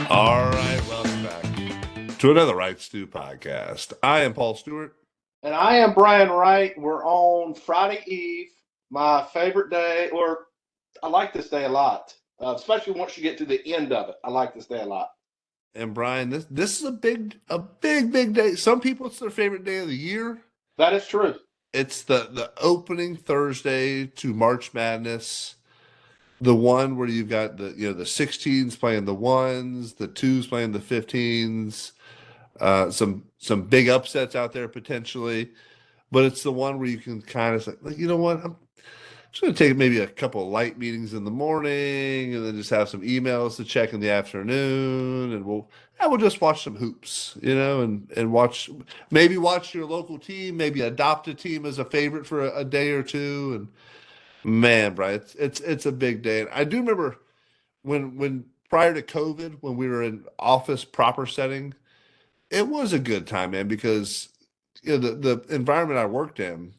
All right, welcome back to another Wright Stew podcast. I am Paul Stewart. And I am Brian Wright. We're on Friday Eve, my favorite day, or I like this day a lot, especially once you get to the end of it. I like this day a lot. And Brian, this is a big day. Some people, it's their favorite day of the year. That is true. It's the opening Thursday to March Madness. The one where you've got the 16s playing the ones, the twos playing the 15s, some big upsets out there potentially, but it's the one where you can kind of say, like, you know what, I'm just going to take maybe a couple of light meetings in the morning, and then just have some emails to check in the afternoon, and we'll just watch some hoops, and watch your local team, maybe adopt a team as a favorite for a day or two, and man, Brian, it's a big day. And I do remember when prior to COVID, when we were in office proper setting, it was a good time, man, because the environment I worked in,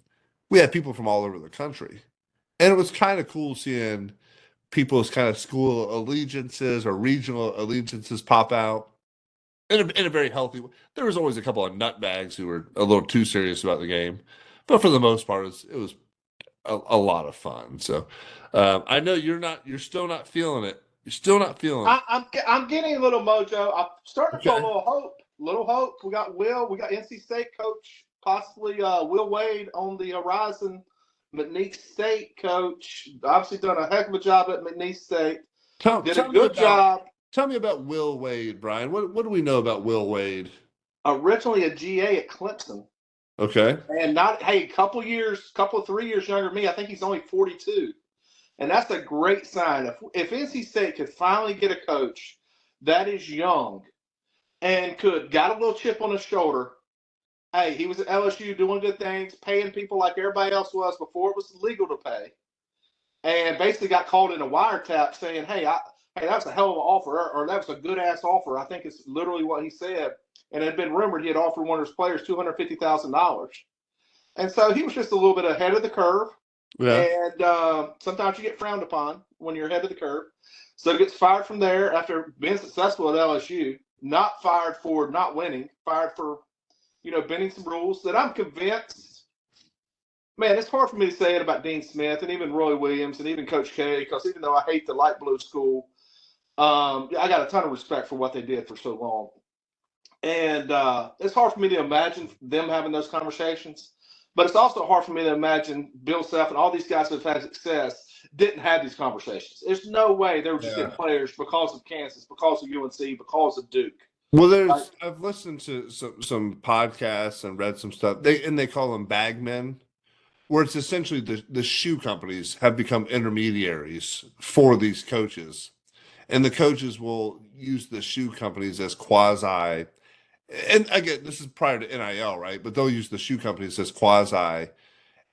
we had people from all over the country. And it was kind of cool seeing people's kind of school allegiances or regional allegiances pop out in a very healthy way. There was always a couple of nutbags who were a little too serious about the game, but for the most part, it was a lot of fun. So I know you're still not feeling it. You're still not feeling it. I'm getting a little mojo. I'm starting to feel Okay. a little hope. Little hope. We got NC State coach, possibly Will Wade on the horizon. McNeese State coach, obviously done a heck of a job at McNeese State. Did a good job. Tell me about Will Wade, Brian. What do we know about Will Wade? Originally a GA at Clemson. Okay. And a couple 3 years younger than me. I think he's only 42. And that's a great sign. If NC State could finally get a coach that is young and got a little chip on his shoulder, hey, he was at LSU doing good things, paying people like everybody else was before it was legal to pay, and basically got called in a wiretap saying, hey, that was a hell of an offer, or that was a good-ass offer. I think it's literally what he said. And it had been rumored he had offered one of his players $250,000. And so he was just a little bit ahead of the curve. Yeah. And sometimes you get frowned upon when you're ahead of the curve. So he gets fired from there after being successful at LSU, not fired for not winning, fired for, bending some rules that I'm convinced. Man, it's hard for me to say it about Dean Smith and even Roy Williams and even Coach K, because even though I hate the light blue school, I got a ton of respect for what they did for so long. And it's hard for me to imagine them having those conversations. But it's also hard for me to imagine Bill Self and all these guys who have had success didn't have these conversations. There's no way they were just getting players because of Kansas, because of UNC, because of Duke. Well, I've listened to some podcasts and read some stuff. They call them bagmen, where it's essentially the shoe companies have become intermediaries for these coaches. And the coaches will use the shoe companies as quasi, and again, this is prior to NIL, right? But they'll use the shoe companies as quasi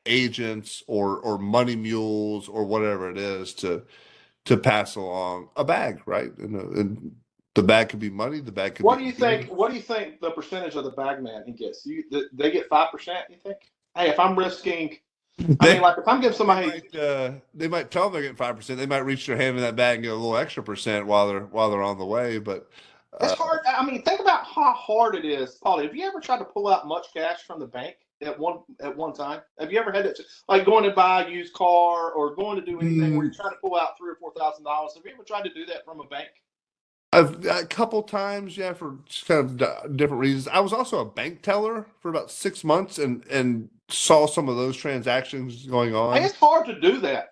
agents or money mules or whatever it is to pass along a bag, right? And the bag could be money. The bag could. What do you think? What do you think the percentage of the bag man he gets? They get 5%. You think? Hey, if I'm risking. If I'm giving somebody, they might tell them they're getting 5%. They might reach their hand in that bag and get a little extra percent while they're on the way. But it's hard. Think about how hard it is, Paulie. Have you ever tried to pull out much cash from the bank at one time? Have you ever had that, like going to buy a used car or going to do anything where you're trying to pull out $3,000 or $4,000? Have you ever tried to do that from a bank? A couple times, yeah, for kind of different reasons. I was also a bank teller for about 6 months and saw some of those transactions going on. It's hard to do that.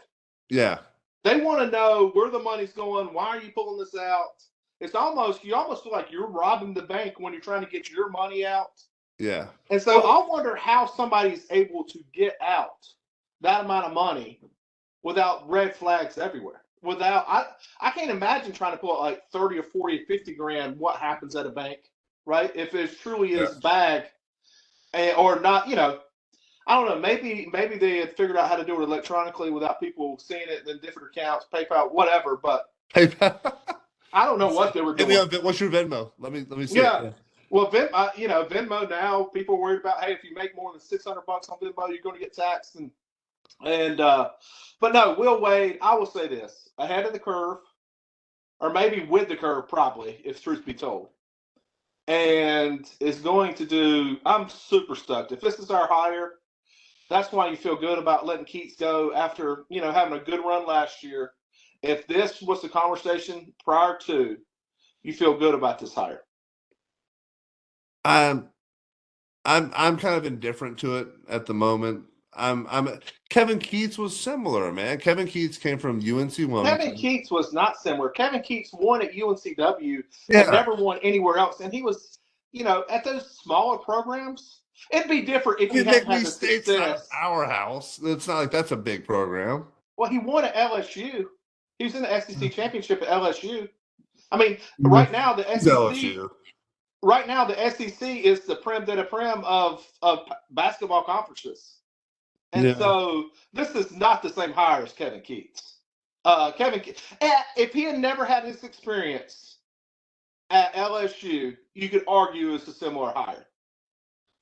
Yeah. They want to know where the money's going. Why are you pulling this out? You almost feel like you're robbing the bank when you're trying to get your money out. Yeah. And so I wonder how somebody's able to get out that amount of money without red flags everywhere. I can't imagine trying to pull out like 30 or 40 or 50 grand. What happens at a bank, right? If it truly is bag or not, I don't know. Maybe they had figured out how to do it electronically without people seeing it in different accounts, PayPal, whatever. But I don't know what they were doing. What's your Venmo? Let me see. Yeah. Well, Venmo now, people are worried about, hey, if you make more than $600 on Venmo, you're going to get taxed. But no, Will Wade, I will say this, ahead of the curve, or maybe with the curve, probably, if truth be told. And is going to do, I'm super stoked. If this is our hire, that's why you feel good about letting Keats go after, having a good run last year. If this was the conversation prior to, you feel good about this hire. I'm kind of indifferent to it at the moment. Kevin Keats was similar, man. Kevin Keats came from UNC Wilmington. Kevin Keats was not similar. Kevin Keats won at UNCW Yeah. and never won anywhere else. And he was, at those smaller programs, it'd be different if you hadn't had the State's success. not our house. It's not like that's a big program. Well, he won at LSU. He was in the SEC championship at LSU. I mean, right now the SEC. LSU. Right now the SEC is the creme de la creme of basketball conferences. And so this is not the same hire as Kevin Keats. If he had never had this experience at LSU, you could argue it's a similar hire.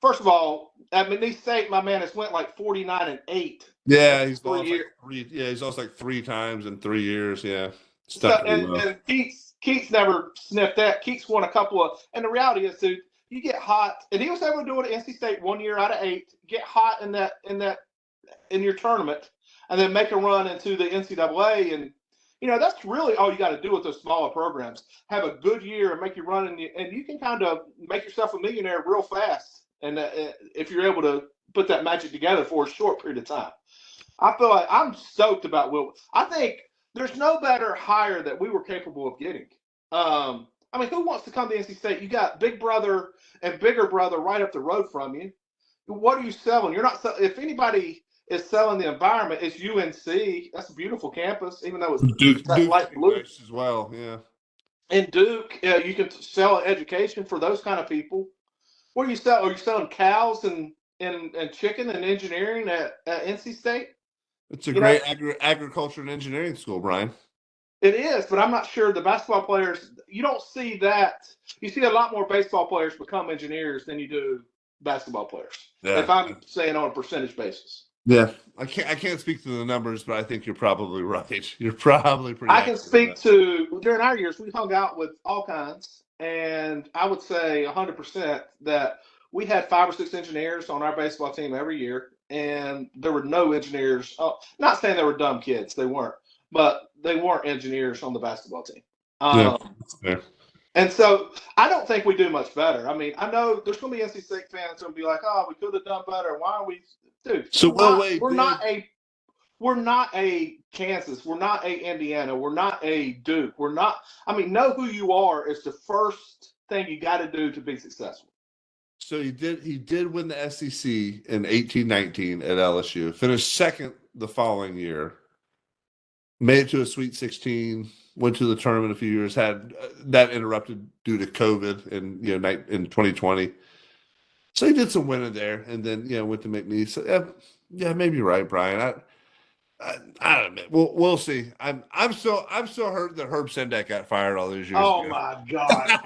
First of all, at McNeese State, my man has went like 49-8. Yeah, he's lost like three. Yeah, he's lost like 3 times in 3 years. Yeah, and Keats never sniffed that. Keats won a couple of, and the reality is, dude, you get hot, and he was able to do it at NC State 1 year out of 8. Get hot in your tournament, and then make a run into the NCAA, and that's really all you got to do with those smaller programs. Have a good year and make you run, and you can kind of make yourself a millionaire real fast. And if you're able to put that magic together for a short period of time, I feel like I'm stoked about Will. I think there's no better hire that we were capable of getting. I mean, who wants to come to NC State? You got Big Brother and Bigger Brother right up the road from you. What are you selling? You're not. If anybody is selling the environment, it's UNC. That's a beautiful campus, even though it's Duke light blue as well. Yeah. And Duke, you can sell education for those kind of people. What are you selling? Are you selling cows and chicken and engineering at NC State? It's a great agriculture and engineering school, Brian. It is, but I'm not sure the basketball players, you don't see that. You see a lot more baseball players become engineers than you do basketball players. Yeah. If I'm saying on a percentage basis. Yeah. I can't speak to the numbers, but I think you're probably right. You're probably pretty I can speak to, during our years, we hung out with all kinds, and I would say 100% that we had 5 or 6 engineers on our baseball team every year, and there were no engineers. Not saying they were dumb kids, they weren't, but they weren't engineers on the basketball team. That's fair. And so I don't think we do much better. I mean, I know there's going to be NC State fans who will be like, "Oh, we could have done better. Why are we, dude?" So we're not a Kansas. We're not a Indiana. We're not a Duke. We're not. I mean, know who you are is the first thing you got to do to be successful. So he did win the SEC in 18-19 at LSU. Finished second the following year. Made it to a Sweet 16. Went to the tournament a few years. Had that interrupted due to COVID in 2020. So he did some winning there, and then went to McNeese. So, yeah, maybe you're right, Brian. I don't know. We'll see. I'm still hurt that Herb Sendek got fired all these years ago. Oh my God!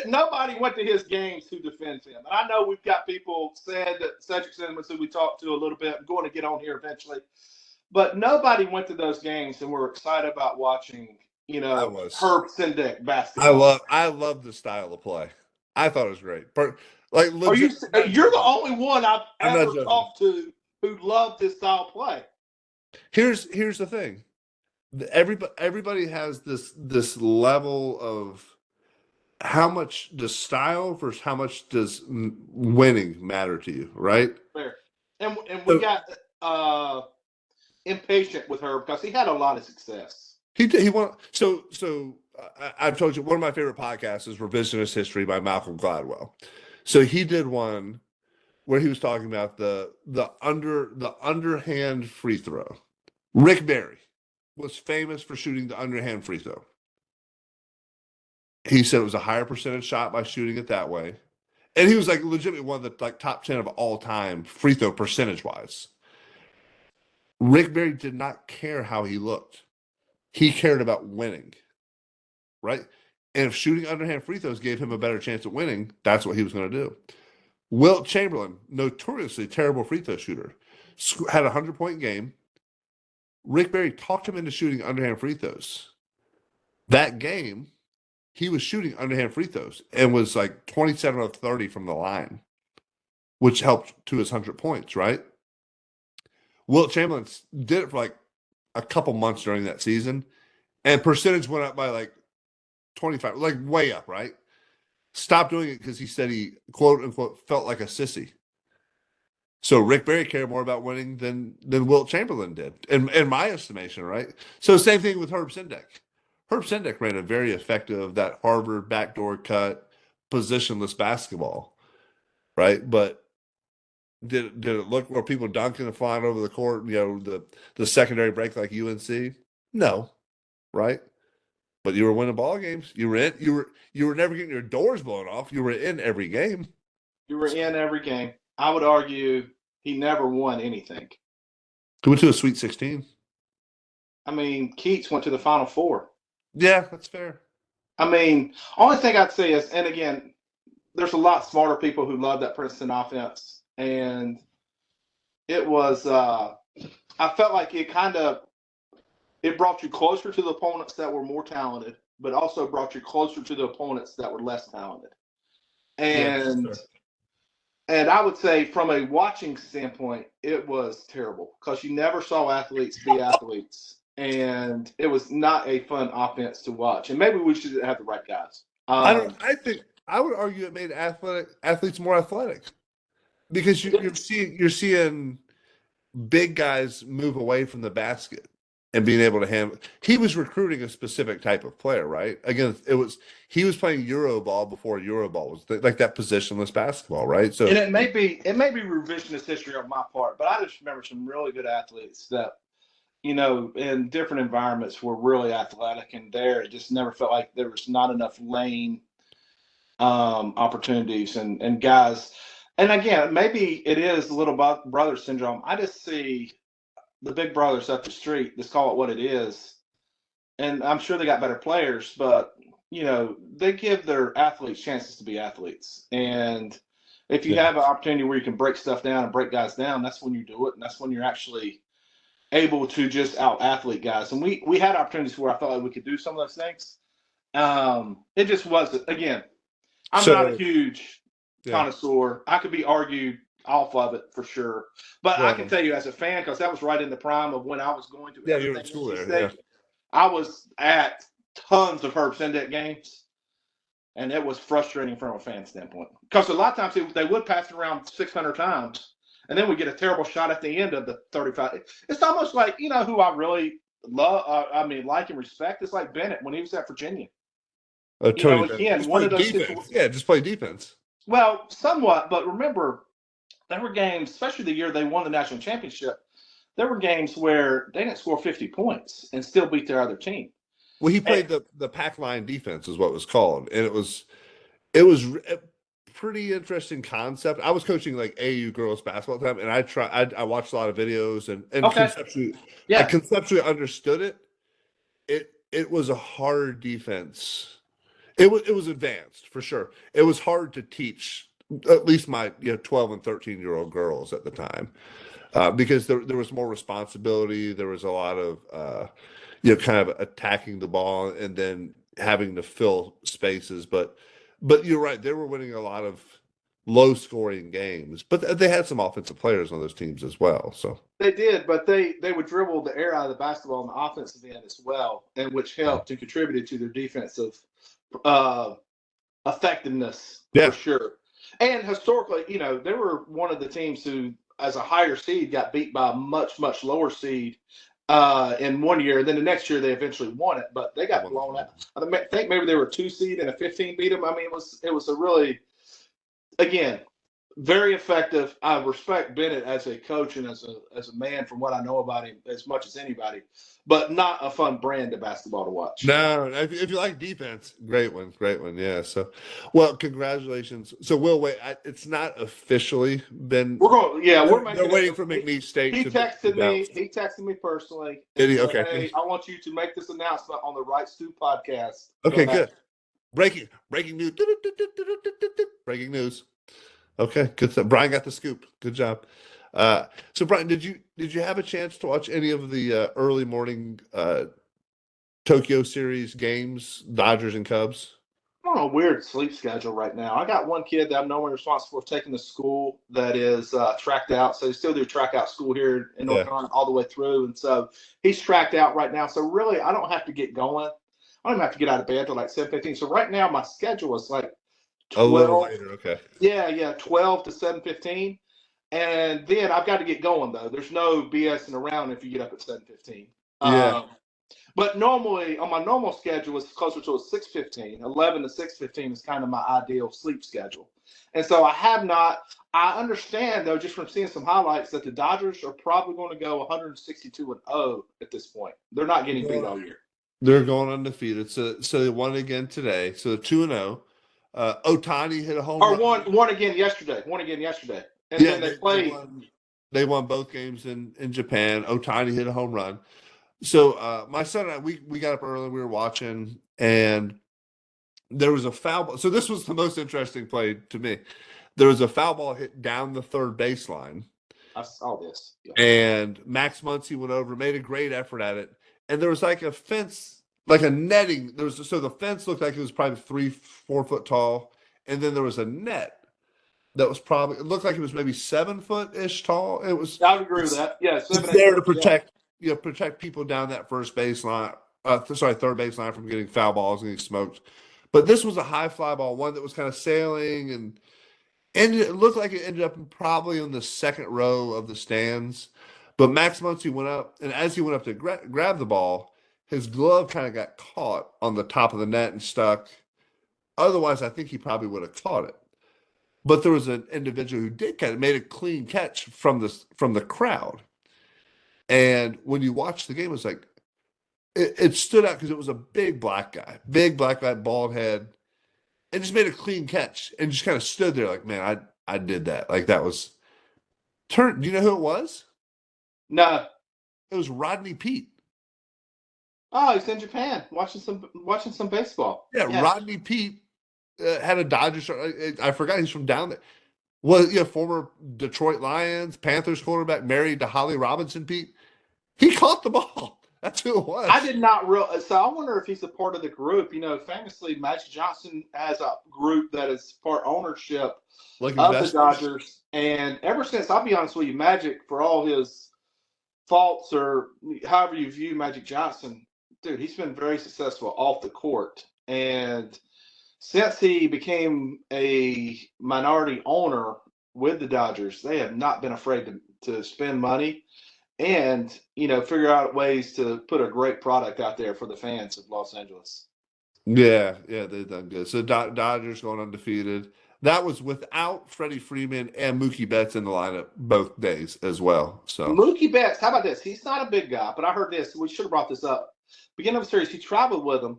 Nobody went to his games to defend him. And I know we've got people said that Cedric Simmons, who we talked to a little bit, I'm going to get on here eventually, but nobody went to those games and were excited about watching. Herb Sendek basketball. I love the style of play. I thought it was great. But you're the only one I've ever talked to who loved this style of play. Here's the thing. Everybody has this level of how much does style versus how much does winning matter to you, right? Fair. And we got impatient with her because he had a lot of success. He won. So I've told you one of my favorite podcasts is Revisionist History by Malcolm Gladwell. So he did one where he was talking about the underhand free throw. Rick Barry was famous for shooting the underhand free throw. He said it was a higher percentage shot by shooting it that way. And he was like legitimately one of the top 10 of all time free throw percentage wise. Rick Barry did not care how he looked. He cared about winning, right? And if shooting underhand free throws gave him a better chance at winning, that's what he was going to do. Wilt Chamberlain, notoriously terrible free throw shooter, had a 100-point game. Rick Barry talked him into shooting underhand free throws. That game, he was shooting underhand free throws and was like 27 of 30 from the line, which helped to his 100 points, right? Wilt Chamberlain did it for like a couple months during that season, and percentage went up by like 25, like way up, right? Stopped doing it because he said he, quote unquote, felt like a sissy. So Rick Barry cared more about winning than Wilt Chamberlain did, in my estimation, right? So same thing with Herb Sendek. Herb Sendek ran a very effective that Harvard backdoor cut positionless basketball, right? But did it look where people dunking and flying over the court? You know, the secondary break like UNC? No, right? But you were winning ball games. You were never getting your doors blown off. You were in every game. You were in every game. I would argue he never won anything. He went to a Sweet 16. I mean, Keats went to the Final Four. Yeah, that's fair. I mean, only thing I'd say is, and again, there's a lot smarter people who love that Princeton offense, and it was. I felt like it brought you closer to the opponents that were more talented, but also brought you closer to the opponents that were less talented. And yeah, sure. and I would say from a watching standpoint, it was terrible because you never saw athletes be athletes, and it was not a fun offense to watch. And maybe we should have the right guys. I think I would argue it made athletes more athletic because you're seeing big guys move away from the basket and being able to handle. He was recruiting a specific type of player, right? Again, he was playing Euro ball before Euro ball was like that positionless basketball, right? So, and it may be revisionist history on my part, but I just remember some really good athletes that, you know, in different environments were really athletic, and there it just never felt like there was not enough lane opportunities and guys. And again, maybe it is little brother syndrome. I just see the big brothers up the street. Let's call it what it is. And I'm sure they got better players, but you know, they give their athletes chances to be athletes. And if you have an opportunity where you can break stuff down and break guys down, that's when you do it, and that's when you're actually able to just out athlete guys. And we had opportunities where I felt like we could do some of those things. It just wasn't. Again, I'm not a huge connoisseur. I could be argued off of it for sure, but I can tell you as a fan, because that was right in the prime of when I was going to. Yeah, you were in school there. Yeah. I was at tons of Herb Sendek games, and it was frustrating from a fan standpoint because a lot of times they would pass it around 600 times, and then we get a terrible shot at the end of the 35. It's almost like, you know, who I really love. Like and respect. It's like Bennett when he was at Virginia. Again, one of those situations. Yeah, just play defense. Well, somewhat, but remember, there were games, especially the year they won the national championship. There were games where they didn't score 50 points and still beat their other team. Well, he played the pack line defense, is what it was called, and it was a pretty interesting concept. I was coaching like AU girls basketball at the time, and I watched a lot of videos and I conceptually understood it. It was a hard defense. It was advanced for sure. It was hard to teach at least my 12 and 13-year-old girls at the time, because there was more responsibility. There was a lot of kind of attacking the ball and then having to fill spaces. But you're right, they were winning a lot of low-scoring games. But they had some offensive players on those teams as well. So they did, but they would dribble the air out of the basketball on the offensive end as well, and which helped and contributed to their defensive effectiveness for sure. And historically, they were one of the teams who, as a higher seed, got beat by a much, much lower seed in one year. Then the next year they eventually won it, but they got blown out. I think maybe they were 2 seed and a 15 beat them. I mean, it was a really, again, very effective. I respect Bennett as a coach and as a man from what I know about him as much as anybody, but not a fun brand of basketball to watch. No, if you like defense, great one. Yeah. So, well, congratulations. So, Will, wait, it's not officially been. They're waiting for McNeese State. He texted me personally. Did he? Okay. Hey, I want you to make this announcement on the Wright Stew podcast. Okay, good. Breaking news. Breaking news. Okay, good stuff. Brian got the scoop. Good job. So, Brian, did you have a chance to watch any of the early morning Tokyo Series games, Dodgers and Cubs? I'm on a weird sleep schedule right now. I got one kid that I'm normally responsible for taking to school that is tracked out. So they still do track out school here in North Yeah. Carolina all the way through. And so he's tracked out right now. So really, I don't have to get going. I don't even have to get out of bed till like 7:15. So right now, my schedule is like A little 12. later, okay. Yeah, 12 to 7:15. And then I've got to get going, though. There's no BSing around if you get up at 7:15. Yeah. But normally, on my normal schedule, it's closer to a 6:15. 11 to 6:15 is kind of my ideal sleep schedule. And so I understand, though, just from seeing some highlights, that the Dodgers are probably going to go 162-0 at this point. They're not getting beat all year. They're going undefeated. So they won again today. So 2-0. Ohtani hit a home Or run. won again yesterday. And Yeah, then they played. They won both games in Japan. Ohtani hit a home run. So my son and I, we got up early. We were watching, and there was a foul ball. So this was the most interesting play to me. There was a foul ball hit down the third baseline. I saw this. Yeah. And Max Muncy went over, made a great effort at it. And there was like a fence, like a netting. So the fence looked like it was probably 3-4 foot tall. And then there was a net that was probably, it looked like it was maybe 7 foot ish tall. I would agree with that. Yeah, it's there to protect, protect people down that first baseline. Third baseline from getting foul balls and getting smoked. But this was a high fly ball, one that was kind of sailing, and it looked like it ended up probably in the second row of the stands. But Max Muncy went up, and as he went up to grab the ball, his glove kind of got caught on the top of the net and stuck. Otherwise, I think he probably would have caught it. But there was an individual who did catch it, made a clean catch from the crowd. And when you watch the game, it's like it stood out because it was a big black guy, bald head, and just made a clean catch and just kind of stood there like, man, I did that. Like that was do you know who it was? No. It was Rodney Pete. Oh, he's in Japan watching some baseball. Yeah. Rodney Pete had a Dodgers. I forgot he's from down there. Was former Detroit Lions, Panthers quarterback, married to Holly Robinson. Pete, he caught the ball. That's who it was. I did not realize. So I wonder if he's a part of the group. Famously, Magic Johnson has a group that is part ownership of the Dodgers. And ever since, I'll be honest with you, Magic, for all his faults or however you view Magic Johnson, dude, he's been very successful off the court. And since he became a minority owner with the Dodgers, they have not been afraid to spend money and, figure out ways to put a great product out there for the fans of Los Angeles. Yeah, they've done good. So Dodgers going undefeated. That was without Freddie Freeman and Mookie Betts in the lineup both days as well. So Mookie Betts, how about this? He's not a big guy, but I heard this. We should have brought this up. Beginning of the series, he traveled with him,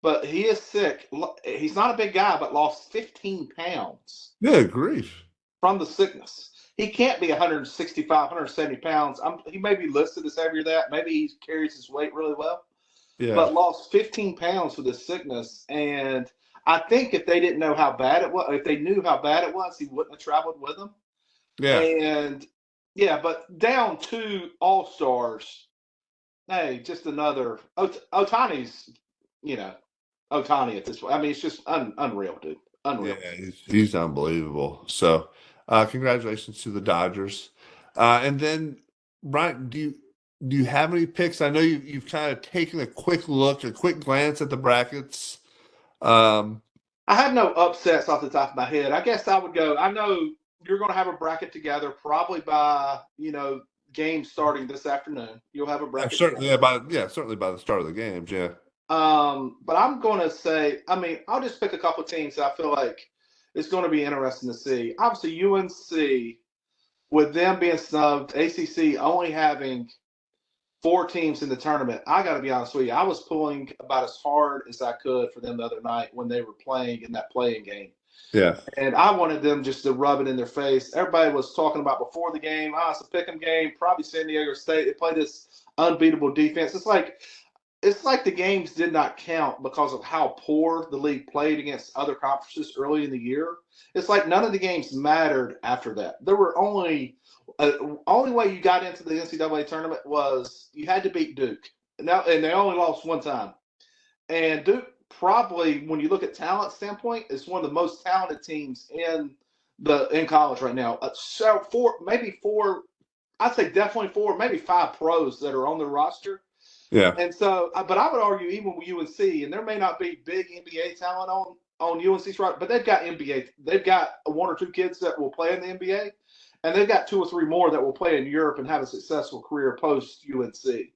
but he is sick. He's not a big guy, but lost 15 pounds. Yeah, grief. From the sickness. He can't be 165, 170 pounds. He may be listed as heavier than that. Maybe he carries his weight really well. Yeah. But lost 15 pounds with this sickness. And I think if they didn't know how bad it was, if they knew how bad it was, he wouldn't have traveled with them. Yeah. And but down 2 All-Stars. Hey, just another Ohtani's, Ohtani at this point. I mean, it's just unreal, dude. Unreal. Yeah, he's unbelievable. So congratulations to the Dodgers. And then, Brian, do you have any picks? I know you've kind of taken a quick glance at the brackets. I have no upsets off the top of my head. I guess I would go. I know you're going to have a bracket together probably by games starting this afternoon. You'll have a bracket. Certainly by the start of the games. Yeah. But I'm going to say, I'll just pick a couple teams that I feel like it's going to be interesting to see. Obviously, UNC, with them being snubbed, ACC only having 4 teams in the tournament, I got to be honest with you, I was pulling about as hard as I could for them the other night when they were playing in that playing game. Yeah. And I wanted them just to rub it in their face. Everybody was talking about before the game, it's a pick'em game, probably San Diego State. They play this unbeatable defense. It's like the games did not count because of how poor the league played against other conferences early in the year. It's like none of the games mattered after that. There were only way you got into the NCAA tournament was you had to beat Duke. now, and they only lost one time. And Duke probably, when you look at talent standpoint, is one of the most talented teams in college right now. So four, I'd say definitely four, maybe five pros that are on the roster. Yeah. And so, but I would argue even with UNC, and there may not be big NBA talent on UNC's right, but they've got NBA. They've got one or two kids that will play in the NBA, and they've got two or three more that will play in Europe and have a successful career post UNC.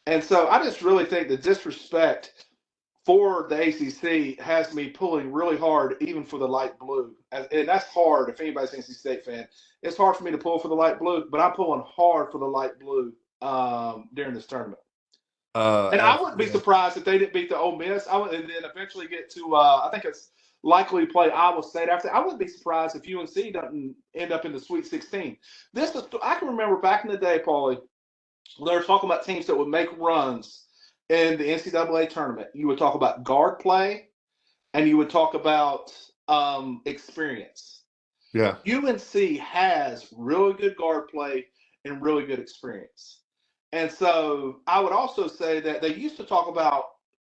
And so, I just really think the disrespect for the ACC has me pulling really hard, even for the light blue. And that's hard if anybody's an NC State fan. It's hard for me to pull for the light blue, but I'm pulling hard for the light blue during this tournament. And I wouldn't be surprised if they didn't beat the Ole Miss. And then eventually get to, I think it's likely to play Iowa State after. I wouldn't be surprised if UNC doesn't end up in the Sweet 16. I can remember back in the day, Paulie, they were talking about teams that would make runs in the NCAA tournament. You would talk about guard play, and you would talk about experience. Yeah. UNC has really good guard play and really good experience. And so I would also say that they used to talk about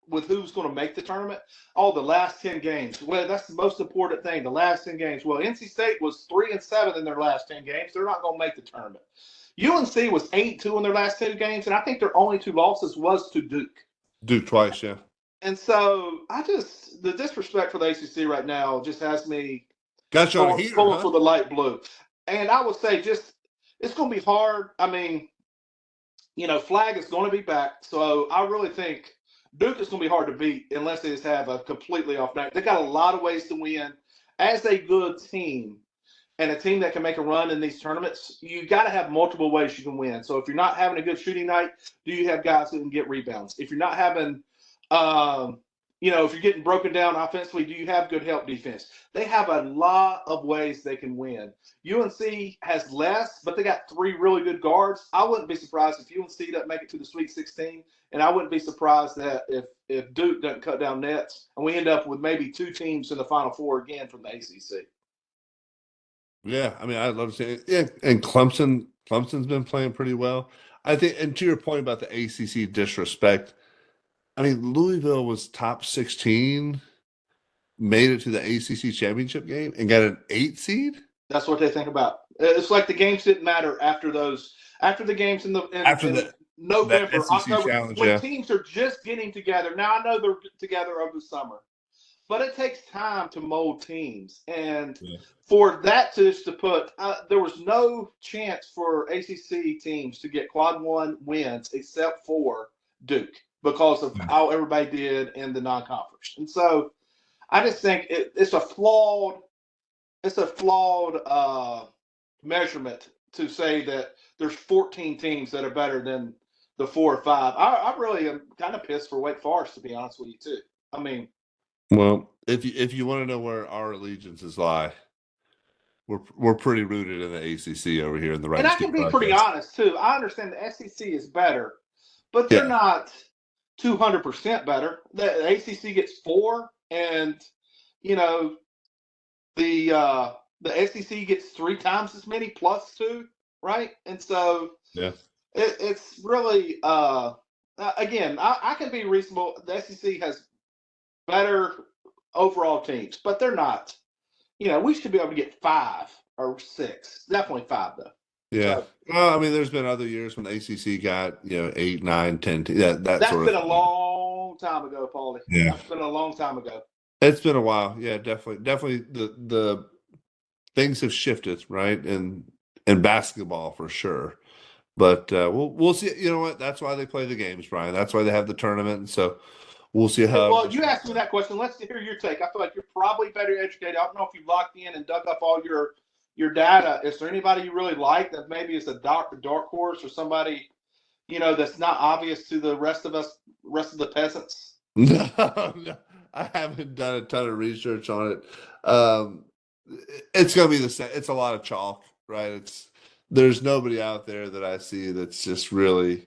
with who's going to make the tournament. Oh, the last 10 games. Well, that's the most important thing, the last 10 games. Well, NC State was 3-7 in their last 10 games. They're not going to make the tournament. UNC was 8-2 in their last 2 games, and I think their only 2 losses was to Duke. Duke twice, yeah. And so the disrespect for the ACC right now just has me got you on here, pulling for the light blue. And I would say it's going to be hard. I mean, Flag is going to be back. So I really think Duke is going to be hard to beat unless they just have a completely off night. They got a lot of ways to win. As a good team and a team that can make a run in these tournaments, you got to have multiple ways you can win. So if you're not having a good shooting night, do you have guys who can get rebounds? If you're not having if you're getting broken down offensively, do you have good help defense? They have a lot of ways they can win. UNC has less, but they got 3 really good guards. I wouldn't be surprised if UNC doesn't make it to the Sweet 16, and I wouldn't be surprised that if Duke doesn't cut down nets, and we end up with maybe 2 teams in the Final Four again from the ACC. Yeah, I mean, I'd love to see it. Yeah, and Clemson's been playing pretty well. I think, and to your point about the ACC disrespect, I mean, Louisville was top 16, made it to the ACC championship game, and got an 8 seed. That's what they think about. It's like the games didn't matter after the games in November, October, challenge, when teams are just getting together. Now I know they're together over the summer, but it takes time to mold teams, and for that to put, there was no chance for ACC teams to get quad 1 wins except for Duke, because of how everybody did in the non-conference. And so I just think it's a flawed measurement to say that there's 14 teams that are better than the 4 or 5. I really am kind of pissed for Wake Forest, to be honest with you, too. I mean, well, if you want to know where our allegiances lie, we're pretty rooted in the ACC over here in the right. And I can be pretty honest, too. I understand the SEC is better, but they're not 200% better. The ACC gets 4, and the SEC gets 3 times as many plus 2, right? And so it's really again, I can be reasonable. The SEC has better overall teams, but they're not. We should be able to get 5 or 6, definitely 5 though. Yeah. So, well, I mean, there's been other years when the ACC got 8, 9, 10. That's been a long time ago, Paulie. Yeah, that's been a long time ago. It's been a while. Yeah, definitely. The things have shifted, right? In basketball for sure. But we'll see. You know what? That's why they play the games, Brian. That's why they have the tournament. And so we'll see how. Well, you asked me that question. Let's hear your take. I feel like you're probably better educated. I don't know if you locked in and dug up all your data. Is there anybody you really like that maybe is a dark horse, or somebody that's not obvious to the rest of the peasants? No, I haven't done a ton of research on it. It's going to be the same. It's a lot of chalk, right? There's nobody out there that I see that's just really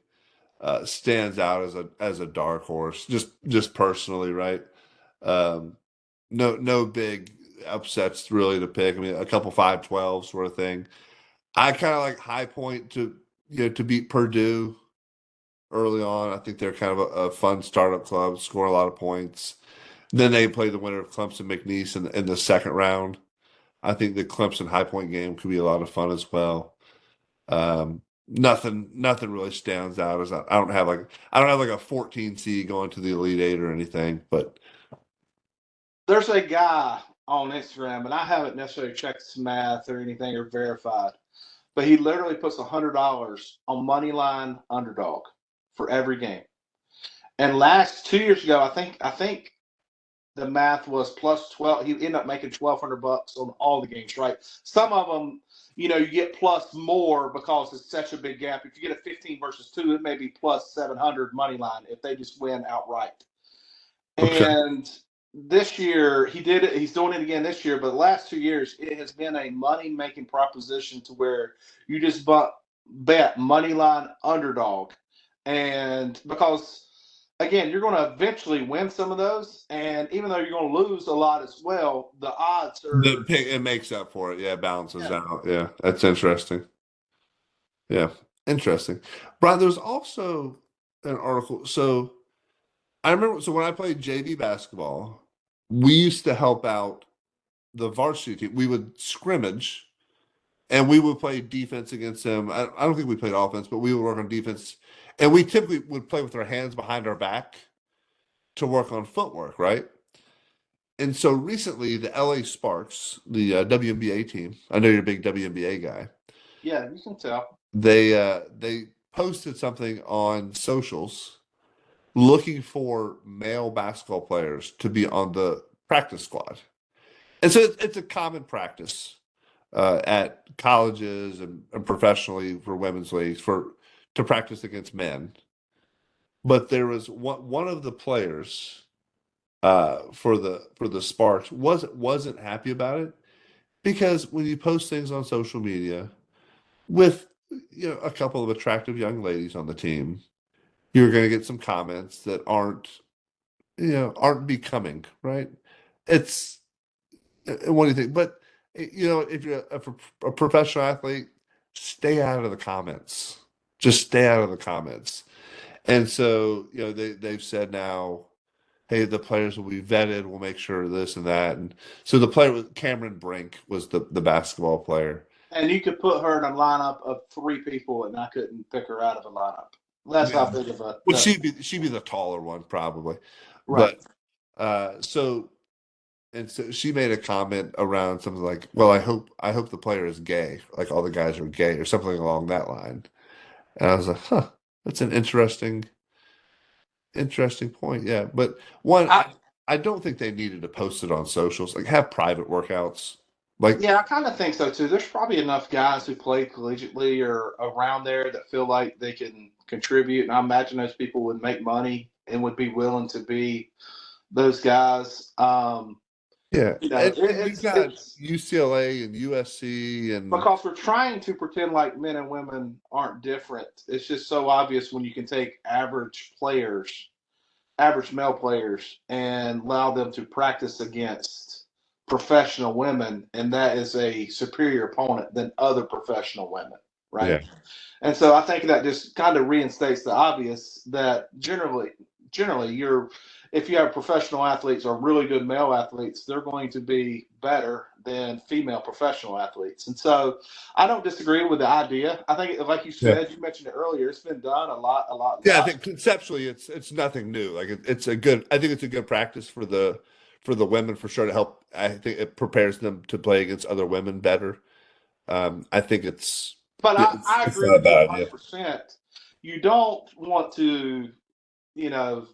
stands out as a dark horse. Just personally, right? No big upsets really to pick. I mean, a couple 5-12 sort of thing. I kind of like High Point to beat Purdue. early on. I think they're kind of a fun startup club, score a lot of points. Then they play the winner of Clemson McNeese in the second round. I think the Clemson High Point game could be a lot of fun as well. Nothing really stands out as I don't have like a 14 seed going to the Elite Eight or anything, but There's a guy on Instagram, and I haven't necessarily checked his math or anything or verified, but he literally puts $100 on money line underdog for every game. And last 2 years ago, I think the math was plus 12. He ended up making $1,200 on all the games, right? Some of them, you get plus more because it's such a big gap. If you get a 15 versus 2, it may be plus 700 money line if they just win outright. okay. And this year he did it. He's doing it again this year, but the last 2 years it has been a money making proposition to where you just bet money line underdog, and because again you're going to eventually win some of those, and even though you're going to lose a lot as well, the odds are It makes up for it. Yeah, it balances yeah. out. Yeah, that's interesting. Yeah, interesting. Brian, there's also an article. So I remember, so when I played JV basketball, we used to help out the varsity team. We would scrimmage and we would play defense against them. I don't think we played offense, but we would work on defense. And we typically would play with our hands behind our back to work on footwork, right? And so recently, the LA Sparks, the WNBA team, I know you're a big WNBA guy. Yeah, you can tell. They posted something on socials looking for male basketball players to be on the practice squad. And so it's a common practice at colleges and professionally for women's leagues for to practice against men. But there was one of the players for the Sparks wasn't happy about it because when you post things on social media with a couple of attractive young ladies on the team, you're going to get some comments that aren't becoming, right? It's what do you think? But if you're a professional athlete, stay out of the comments. Just stay out of the comments. And so, they've said now, hey, the players will be vetted. We'll make sure this and that. And so the player was Cameron Brink was the basketball player. And you could put her in a lineup of three people, and I couldn't pick her out of a lineup. That's how Yeah. big of a Well, she'd be the taller one probably. right. But so and so she made a comment around something like, "Well, I hope the player is gay, like all the guys are gay, or something along that line." And I was like, "Huh, that's an interesting point." Yeah, but one, I, I don't think they needed to post it on socials. Like, have private workouts. Like, Yeah, I kind of think so too. There's probably enough guys who play collegiately or around there that feel like they can contribute, and I imagine those people would make money and would be willing to be those guys. yeah, and you've got It's UCLA and USC and because we're trying to pretend like men and women aren't different. It's just so obvious when you can take average male players, and allow them to practice against professional women, and that is a superior opponent than other professional women, right? yeah, And so I think that just kind of reinstates the obvious that generally, if you have professional athletes or really good male athletes, they're going to be better than female professional athletes. And so I don't disagree with the idea. I think, like you yeah. said, you mentioned it earlier, it's been done a lot, a lot, Yeah, I lot. think conceptually it's nothing new. Like it's a good. I think it's a good practice for the women for sure to help. I think it prepares them to play against other women better. I think it's But it's, I it's agree not a with you bad idea. 100%. You don't want to, you know,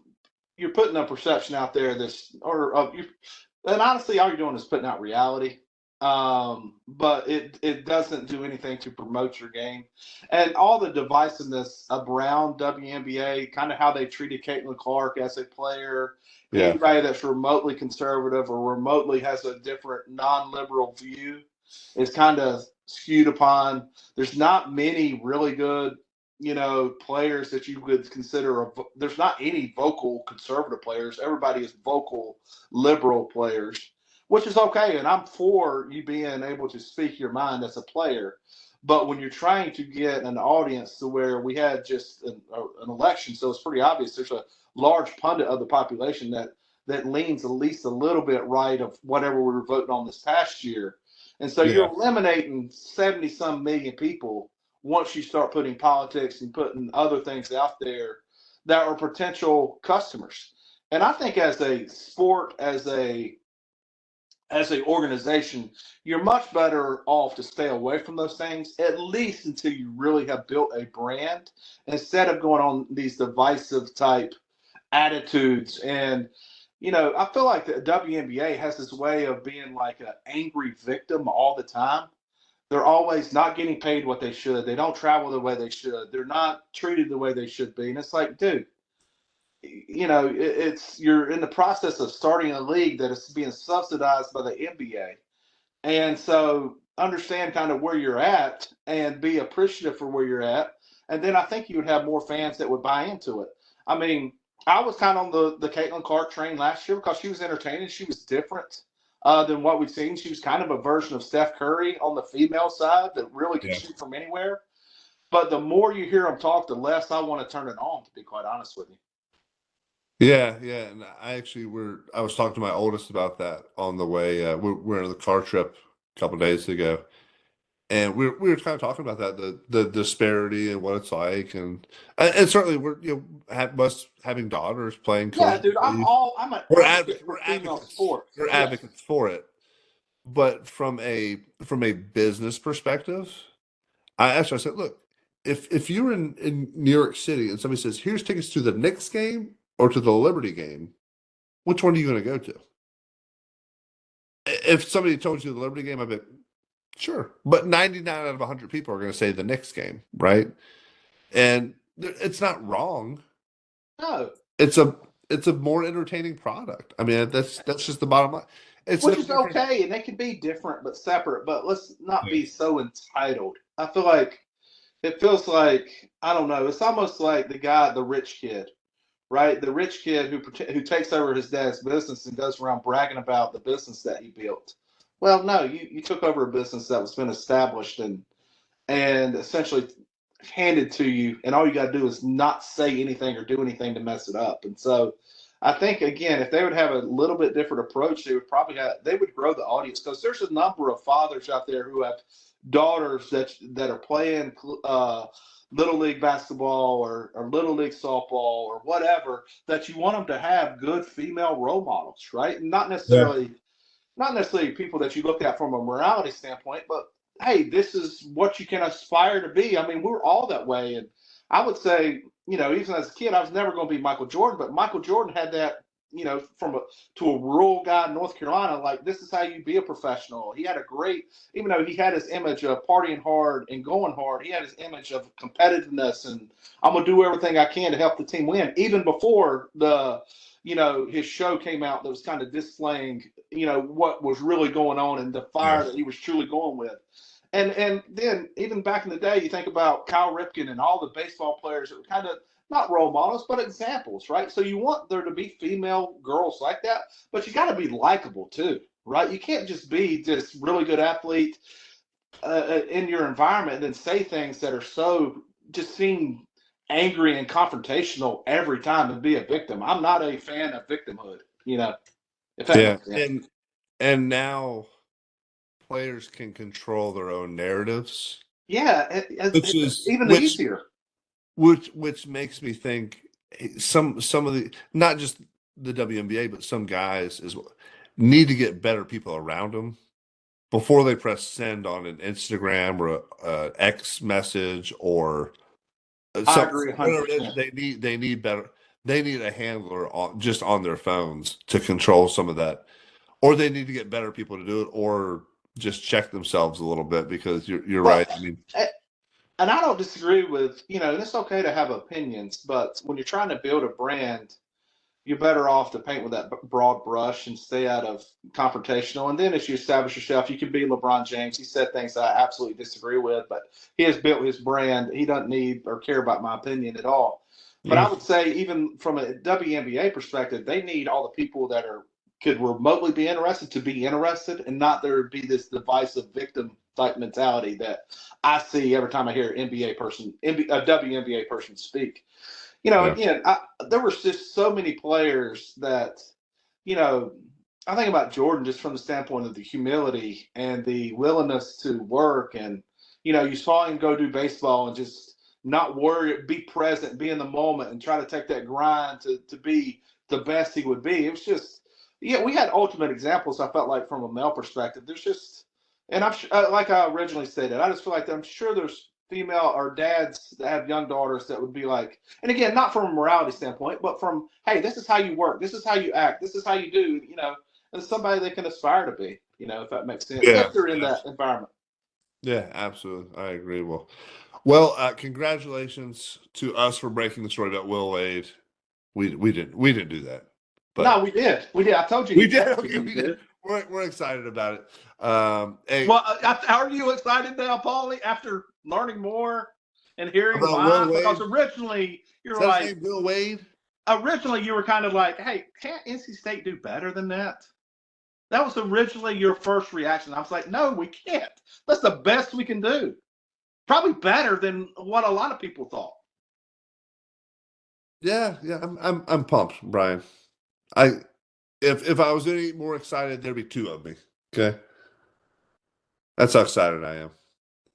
you're putting a perception out there that's, and honestly, all you're doing is putting out reality. But it doesn't do anything to promote your game, and all the divisiveness around WNBA, kind of how they treated Caitlin Clark as a player. Yeah, Anybody that's remotely conservative or remotely has a different non-liberal view is kind of skewed upon. There's not many really good players that you would consider there's not any vocal conservative players. Everybody is vocal liberal players, which is okay. And I'm for you being able to speak your mind as a player. But when you're trying to get an audience to where we had just an election, so it's pretty obvious there's a large pundit of the population that leans at least a little bit right of whatever we were voting on this past year. And so you're Yeah. eliminating 70 some million people once you start putting politics and putting other things out there that are potential customers. And I think as a sport, as a organization, you're much better off to stay away from those things, at least until you really have built a brand, instead of going on these divisive type attitudes. And, I feel like the WNBA has this way of being like an angry victim all the time. They're always not getting paid what they should. They don't travel the way they should. They're not treated the way they should be. And it's like, dude, it's you're in the process of starting a league that is being subsidized by the NBA, and so understand kind of where you're at and be appreciative for where you're at, and then I think you would have more fans that would buy into it. I mean, I was kind of on the Caitlin Clark train last year because she was entertaining. She was different than what we've seen. She was kind of a version of Steph Curry on the female side that really could shoot from anywhere. But the more you hear them talk, the less I want to turn it on, to be quite honest with you. Yeah, yeah, and I was talking to my oldest about that on the way. We're on the car trip a couple days ago, and we were kind of talking about that, the disparity and what it's like, and certainly we're us having daughters playing Yeah, dude, collectively, I'm an we're advocate for we're female advocates sports. we're Yes. advocates for it. But from a business perspective, I said, look, if you're in New York City and somebody says, here's tickets to the Knicks game or to the Liberty game, which one are you going to go to? If somebody told you the Liberty game, I'd be sure. But 99 out of 100 people are going to say the Knicks game, right? And it's not wrong. No. It's a more entertaining product. I mean, that's just the bottom line. It's Which no is different. okay, and they can be different but separate. But let's not be so entitled. I feel like it feels like, I don't know. It's almost like the rich kid, right? The rich kid who takes over his dad's business and goes around bragging about the business that he built. Well, no, you took over a business that was been established and essentially handed to you, and all you got to do is not say anything or do anything to mess it up. And so, I think again, if they would have a little bit different approach, they would grow the audience, because there's a number of fathers out there who have daughters that are playing little league basketball or little league softball or whatever, that you want them to have good female role models, right? Not necessarily people that you look at from a morality standpoint, but hey, this is what you can aspire to be. I mean, we're all that way. And I would say, even as a kid, I was never going to be Michael Jordan, but Michael Jordan had that, to a rural guy in North Carolina, like, this is how you be a professional. He had a great, even though he had his image of partying hard and going hard, he had his image of competitiveness and I'm going to do everything I can to help the team win, even before his show came out that was kind of displaying, what was really going on and the fire that he was truly going with. And then even back in the day, you think about Kyle Ripken and all the baseball players that were kind of not role models, but examples, right? So you want there to be female girls like that, but you got to be likable too, right? You can't just be this really good athlete in your environment and then say things that are so just seem angry and confrontational every time and be a victim. I'm not a fan of victimhood, if that makes sense. And now players can control their own narratives. Yeah, which is even easier. Which makes me think some of the, not just the WNBA, but some guys need to get better people around them before they press send on an Instagram or a X message or I agree 100%. They need better. They need a handler just on their phones to control some of that, or they need to get better people to do it, or just check themselves a little bit, because you're right. I mean, and I don't disagree with, and it's okay to have opinions, but when you're trying to build a brand, you're better off to paint with that broad brush and stay out of confrontational. And then as you establish yourself, you can be LeBron James. He said things I absolutely disagree with, but he has built his brand. He doesn't need or care about my opinion at all. But I would say, even from a WNBA perspective, they need all the people that could remotely be interested to be interested, and not there be this divisive victim type mentality that I see every time I hear a WNBA person speak. Yeah. Again, there were just so many players that, I think about Jordan just from the standpoint of the humility and the willingness to work. And, you saw him go do baseball and just not worry, be present, be in the moment, and try to take that grind to be the best he would be. It was just, we had ultimate examples, I felt like, from a male perspective. There's just, and like I originally stated, I just feel like I'm sure there's female or dads that have young daughters that would be like, and again, not from a morality standpoint, but from, hey, this is how you work, this is how you act, this is how you do, and somebody they can aspire to be, if that makes sense, Yeah. if they're in that environment. Yeah, absolutely. I agree. Well, congratulations to us for breaking the story about Will Wade. We didn't do that, No, but we did. I told you. we did. Okay, we did. We're excited about it. Hey, Well, are you excited now, Paulie, after learning more and hearing about why? Will Wade. Because originally you Is were that like, his name, Will Wade? Originally you were kind of like, hey, can't NC State do better than that? That was originally your first reaction. I was like, no, we can't. That's the best we can do. Probably better than what a lot of people thought. Yeah. I'm pumped, Brian. If I was any more excited, there'd be two of me. Okay, that's how excited I am.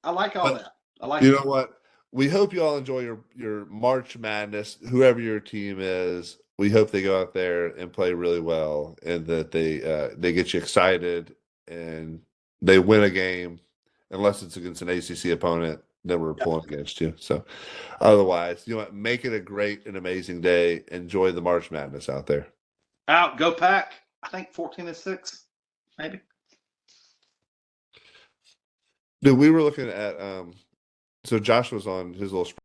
I like all that. I like You it. know what? We hope you all enjoy your March Madness, whoever your team is. We hope they go out there and play really well, and that they get you excited and they win a game, unless it's against an ACC opponent. Then we're pulling against you. So, otherwise, make it a great and amazing day. Enjoy the March Madness out there. Out, go Pack. I think 14-6, maybe. Dude, we were looking at so Josh was on his little